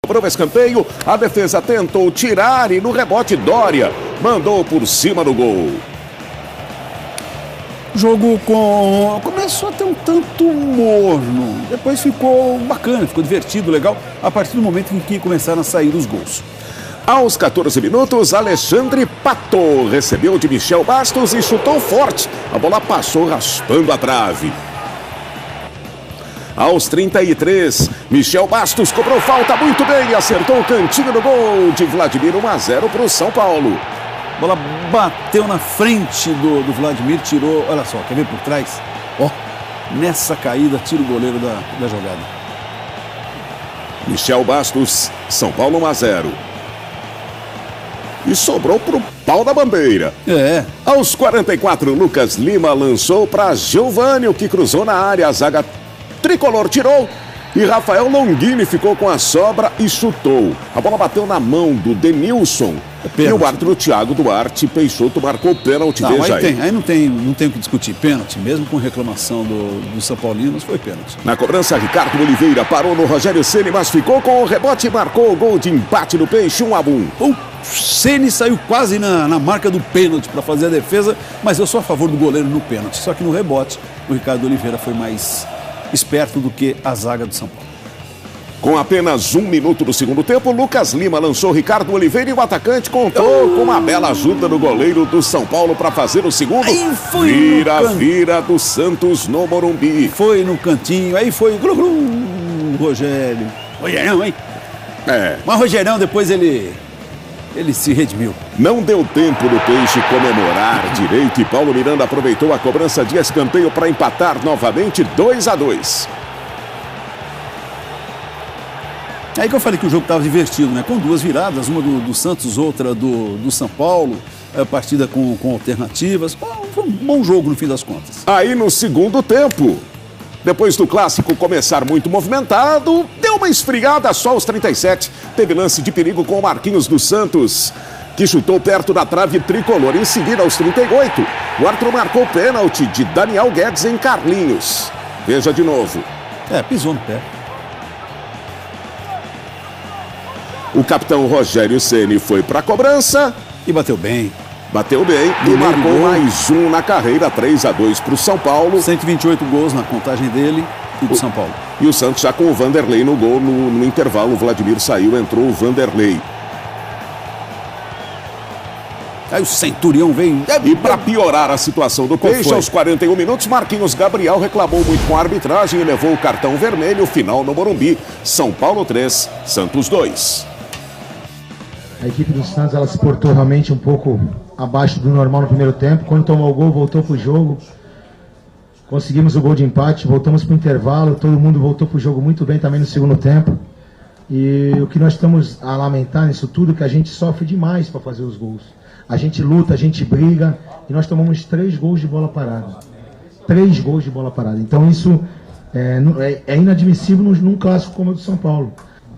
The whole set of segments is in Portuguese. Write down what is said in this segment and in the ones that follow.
Cobrou o escanteio, a defesa tentou tirar e no rebote Dória mandou por cima do gol. O jogo começou a ter um tanto morno, depois ficou bacana, ficou divertido, legal, a partir do momento em que começaram a sair os gols. Aos 14 minutos, Alexandre Pato recebeu de Michel Bastos e chutou forte. A bola passou raspando a trave. Aos 33, Michel Bastos cobrou falta muito bem e acertou o cantinho do gol de Vladimir. 1-0 para o São Paulo. A bola bateu na frente do Vladimir, tirou, olha só, quer ver por trás? Ó, nessa caída tira o goleiro da jogada. Michel Bastos, São Paulo 1-0. E sobrou pro pau da bandeira. Aos 44, Lucas Lima lançou para Giovânio, que cruzou na área. A zaga tricolor tirou e Rafael Longini ficou com a sobra e chutou. A bola bateu na mão do Denilson. E o árbitro Thiago Duarte Peixoto marcou pênalti. Veja aí não tem o que discutir. Pênalti, mesmo com reclamação do São Paulinos, foi pênalti. Na cobrança, Ricardo Oliveira parou no Rogério Ceni, mas ficou com o rebote e marcou o gol de empate do Peixe, 1-1. O Ceni saiu quase na marca do pênalti para fazer a defesa, mas eu sou a favor do goleiro no pênalti. Só que no rebote, o Ricardo Oliveira foi mais esperto do que a zaga do São Paulo. Com apenas 1 minuto do segundo tempo, Lucas Lima lançou Ricardo Oliveira e o atacante contou com uma bela ajuda do goleiro do São Paulo para fazer o segundo. Vira do Santos no Morumbi. Foi no cantinho, aí foi Rogério. Rogério, hein? Mas Rogério depois ele se redimiu. Não deu tempo do Peixe comemorar direito e Paulo Miranda aproveitou a cobrança de escanteio para empatar novamente 2-2. Aí que eu falei que o jogo estava divertido, né? Com duas viradas, uma do Santos, outra do São Paulo, partida com alternativas. Foi um bom jogo no fim das contas. Aí no segundo tempo, depois do clássico começar muito movimentado, deu uma esfriada só aos 37. Teve lance de perigo com o Marquinhos dos Santos, que chutou perto da trave tricolor. Em seguida, aos 38, o árbitro marcou pênalti de Daniel Guedes em Carlinhos. Veja de novo. Pisou no pé. O capitão Rogério Ceni foi para a cobrança. E bateu bem. E marcou mais um na carreira, 3-2 para o São Paulo. 128 gols na contagem dele e do São Paulo. E o Santos já com o Vanderlei no gol no intervalo. O Vladimir saiu, entrou o Vanderlei. Aí o Centurião veio. E para piorar a situação do Peixe, aos 41 minutos, Marquinhos Gabriel reclamou muito com a arbitragem e levou o cartão vermelho. Final no Morumbi. São Paulo 3, Santos 2. A equipe do Santos ela se portou realmente um pouco abaixo do normal no primeiro tempo. Quando tomou o gol, voltou para o jogo. Conseguimos o gol de empate, voltamos para o intervalo. Todo mundo voltou para o jogo muito bem também no segundo tempo. E o que nós estamos a lamentar nisso tudo é que a gente sofre demais para fazer os gols. A gente luta, a gente briga e nós tomamos 3 gols de bola parada. 3 gols de bola parada. Então isso é inadmissível num clássico como o do São Paulo.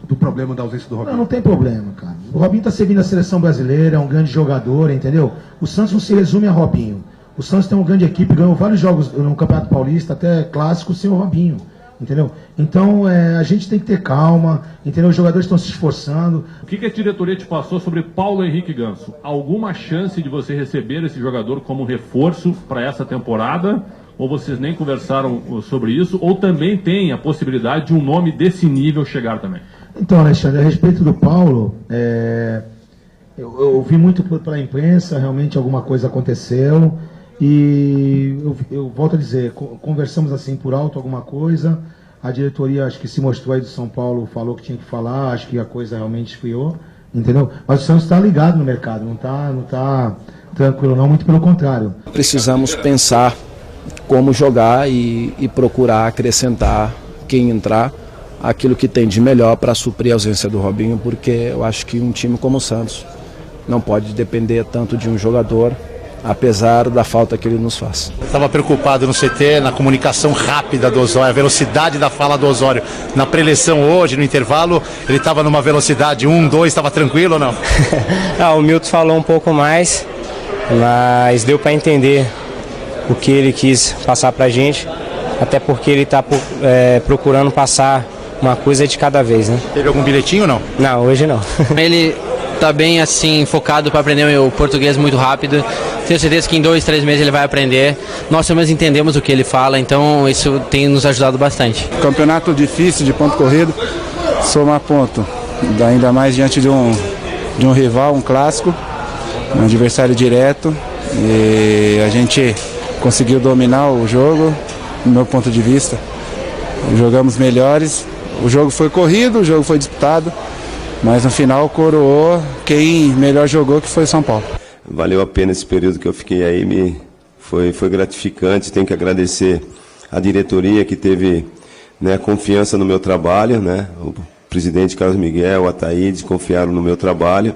Do problema da ausência do Robinho? Não tem problema, cara. O Robinho está servindo a seleção brasileira, é um grande jogador, entendeu? O Santos não se resume a Robinho. O Santos tem uma grande equipe, ganhou vários jogos no Campeonato Paulista, até clássico, sem o Robinho, entendeu? Então a gente tem que ter calma, entendeu? Os jogadores estão se esforçando. O que a diretoria te passou sobre Paulo Henrique Ganso? Alguma chance de você receber esse jogador como reforço para essa temporada? Ou vocês nem conversaram sobre isso? Ou também tem a possibilidade de um nome desse nível chegar também? Então, Alexandre, a respeito do Paulo, eu ouvi muito pela imprensa, realmente alguma coisa aconteceu, e eu volto a dizer, conversamos assim por alto alguma coisa, a diretoria acho que se mostrou aí do São Paulo, falou que tinha que falar, acho que a coisa realmente esfriou, entendeu? Mas o Santos está ligado no mercado, não tá tranquilo não, muito pelo contrário. Precisamos pensar como jogar e procurar acrescentar quem entrar, aquilo que tem de melhor para suprir a ausência do Robinho, porque eu acho que um time como o Santos não pode depender tanto de um jogador, apesar da falta que ele nos faz. Estava preocupado no CT, na comunicação rápida do Osório, a velocidade da fala do Osório. Na preleção hoje, no intervalo, ele estava numa velocidade 1, 2, estava tranquilo ou não? O Milton falou um pouco mais, mas deu para entender o que ele quis passar para a gente, até porque ele está procurando passar uma coisa de cada vez, né? Teve algum bilhetinho ou não? Não, hoje não. Ele tá bem assim, focado para aprender o português muito rápido. Tenho certeza que em 2, 3 meses ele vai aprender. Nós também entendemos o que ele fala, então isso tem nos ajudado bastante. Campeonato difícil de ponto corrido, somar ponto, ainda mais diante de um rival, um clássico, um adversário direto. E a gente conseguiu dominar o jogo, do meu ponto de vista. Jogamos melhores, o jogo foi corrido, o jogo foi disputado, mas no final coroou quem melhor jogou, que foi o São Paulo. Valeu a pena esse período que eu fiquei aí, foi gratificante. Tenho que agradecer a diretoria que teve, né, confiança no meu trabalho, né? O presidente Carlos Miguel, a Ataíde confiaram no meu trabalho.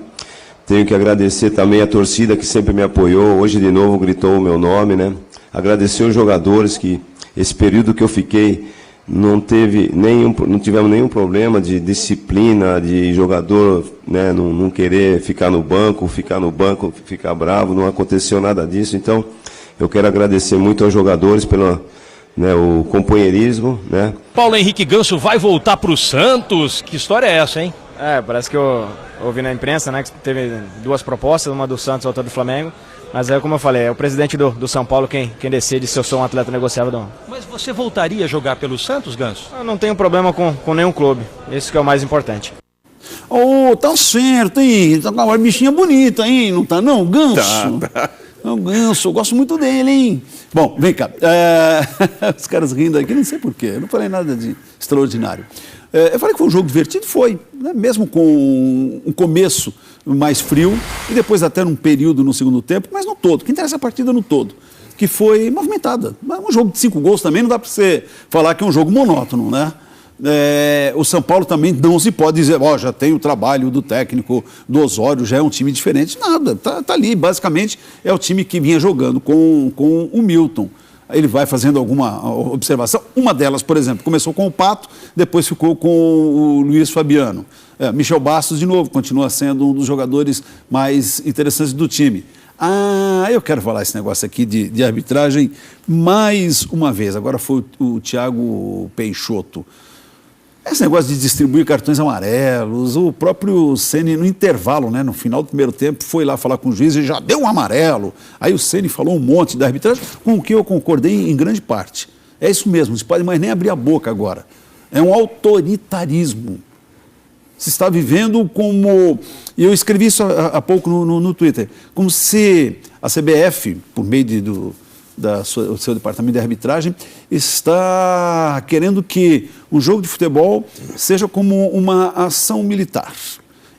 Tenho que agradecer também a torcida que sempre me apoiou, hoje de novo gritou o meu nome, né? Agradecer os jogadores que esse período que eu fiquei não tivemos nenhum problema de disciplina, de jogador, né, não querer ficar no banco, ficar bravo, não aconteceu nada disso. Então, eu quero agradecer muito aos jogadores pelo, né, o companheirismo, né? Paulo Henrique Ganso vai voltar para o Santos? Que história é essa, hein? Parece que eu ouvi na imprensa, né, que teve 2 propostas, uma do Santos e outra do Flamengo. Mas como eu falei, é o presidente do São Paulo quem decide se eu sou um atleta negociável ou não. Mas você voltaria a jogar pelo Santos, Ganso? Eu não tenho problema com nenhum clube, isso que é o mais importante. Tá certo, hein? Tá com uma bichinha bonita, hein? Não tá não, Ganso? Tá. Não, Ganso, eu gosto muito dele, hein? Bom, vem cá. Os caras rindo aqui, não sei porquê, eu não falei nada de extraordinário. Eu falei que foi um jogo divertido, foi, né? Mesmo com um começo mais frio e depois até num período no segundo tempo, mas no todo, que interessa a partida no todo, que foi movimentada. Um jogo de 5 gols também não dá para você falar que é um jogo monótono, né? O São Paulo também não se pode dizer, já tem o trabalho do técnico do Osório, já é um time diferente, nada, tá ali, basicamente é o time que vinha jogando com o Milton. Ele vai fazendo alguma observação. Uma delas, por exemplo, começou com o Pato, depois ficou com o Luiz Fabiano. Michel Bastos, de novo, continua sendo um dos jogadores mais interessantes do time. Eu quero falar esse negócio aqui de arbitragem mais uma vez. Agora foi o Thiago Peixoto. Esse negócio de distribuir cartões amarelos, o próprio Ceni no intervalo, né, no final do primeiro tempo, foi lá falar com o juiz e já deu um amarelo. Aí o Ceni falou um monte da arbitragem, com o que eu concordei em grande parte. É isso mesmo, não se pode mais nem abrir a boca agora. É um autoritarismo. Se está vivendo como... E eu escrevi isso há pouco no Twitter, como se a CBF, por meio do seu departamento de arbitragem, está querendo que um jogo de futebol seja como uma ação militar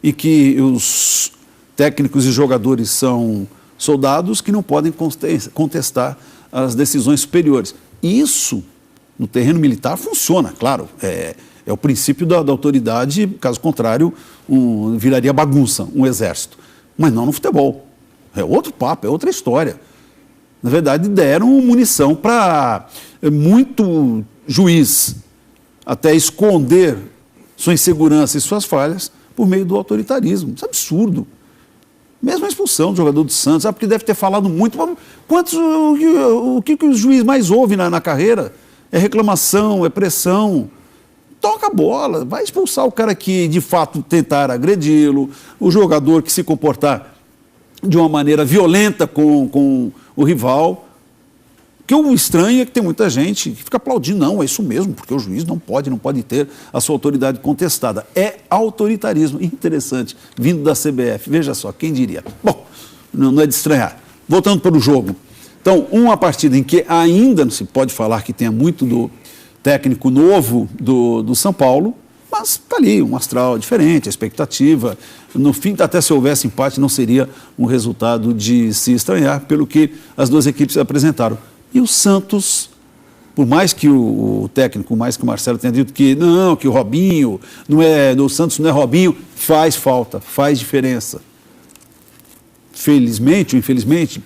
e que os técnicos e jogadores são soldados que não podem contestar as decisões superiores. Isso, no terreno militar, funciona, claro, é o princípio da autoridade, caso contrário, viraria bagunça, um exército. Mas não no futebol. É outro papo, é outra história. Na verdade, deram munição para muito juiz até esconder sua insegurança e suas falhas por meio do autoritarismo. Isso é absurdo. Mesmo a expulsão do jogador do Santos, porque deve ter falado muito. O que o juiz mais ouve na carreira? É reclamação, é pressão. Toca a bola, vai expulsar o cara que de fato tentar agredi-lo, o jogador que se comportar de uma maneira violenta com o rival. O que eu estranho é que tem muita gente que fica aplaudindo, não, é isso mesmo, porque o juiz não pode ter a sua autoridade contestada. É autoritarismo, interessante, vindo da CBF, veja só, quem diria? Bom, não é de estranhar. Voltando para o jogo. Então, uma partida em que ainda não se pode falar que tenha muito do técnico novo do São Paulo, mas está ali, um astral diferente, a expectativa. No fim, até se houvesse empate, não seria um resultado de se estranhar, pelo que as duas equipes apresentaram. E o Santos, por mais que o técnico, por mais que o Marcelo tenha dito que não, que o Robinho, o Santos não é Robinho, faz falta, faz diferença. Felizmente ou infelizmente,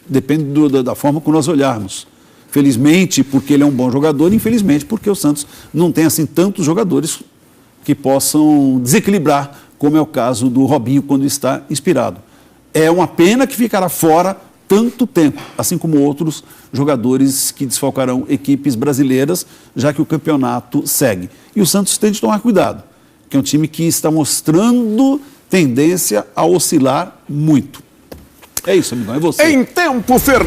depende da forma como nós olharmos. Felizmente, porque ele é um bom jogador, infelizmente, porque o Santos não tem assim tantos jogadores que possam desequilibrar, como é o caso do Robinho quando está inspirado. É uma pena que ficará fora tanto tempo, assim como outros jogadores que desfalcarão equipes brasileiras, já que o campeonato segue. E o Santos tem de tomar cuidado, que é um time que está mostrando tendência a oscilar muito. É isso, amigão, é você. Em tempo, Fernando.